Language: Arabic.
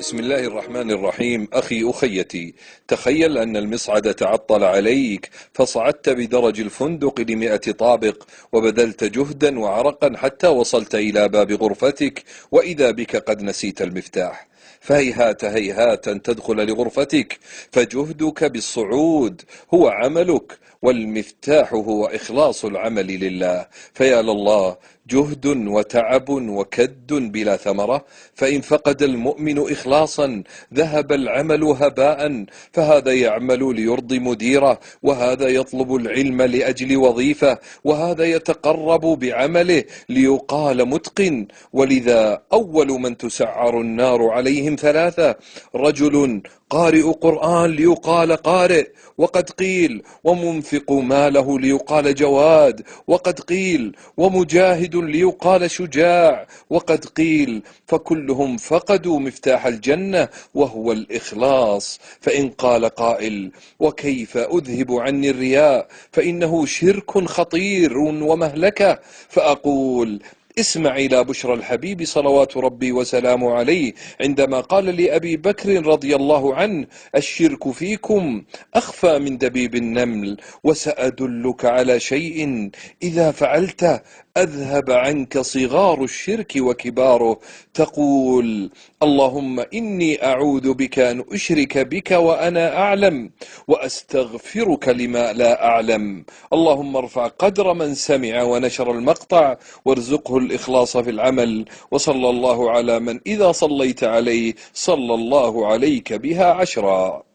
بسم الله الرحمن الرحيم. أخي أخيتي، تخيل أن المصعد تعطل عليك، فصعدت بدرج الفندق ل100 طابق، وبذلت جهدا وعرقا حتى وصلت إلى باب غرفتك، وإذا بك قد نسيت المفتاح. فهيهات هيهات أن تدخل لغرفتك، فجهدك بالصعود هو عملك، والمفتاح هو إخلاص العمل لله. فيا لله، جهد وتعب وكد بلا ثمرة. فإن فقد المؤمن إخلاصا ذهب العمل هباء، فهذا يعمل ليرضي مديره، وهذا يطلب العلم لأجل وظيفة، وهذا يتقرب بعمله ليقال متقن. ولذا أول من تسعر النار عليهم ثلاثة: رجل قارئ قرآن ليقال قارئ، وقد قيل ومنفق ماله ليقال جواد، وقد قيل ومجاهد ليقال شجاع، وقد قيل، فكلهم فقدوا مفتاح الجنة وهو الإخلاص. فإن قال قائل: وكيف أذهب عني الرياء؟ فإنه شرك خطير ومهلكة. فأقول: اسمع إلى بشرى الحبيب صلوات ربي وسلامه عليه عندما قال لأبي بكر رضي الله عنه: الشرك فيكم أخفى من دبيب النمل، وسأدلك على شيء إذا فعلته أذهب عنك صغار الشرك وكباره. تقول: اللهم إني أعوذ بك أن أشرك بك وأنا أعلم، وأستغفرك لما لا أعلم. اللهم ارفع قدر من سمع ونشر المقطع، وارزقه الإخلاص في العمل. وصلى الله على من إذا صليت عليه صلى الله عليك بها 10.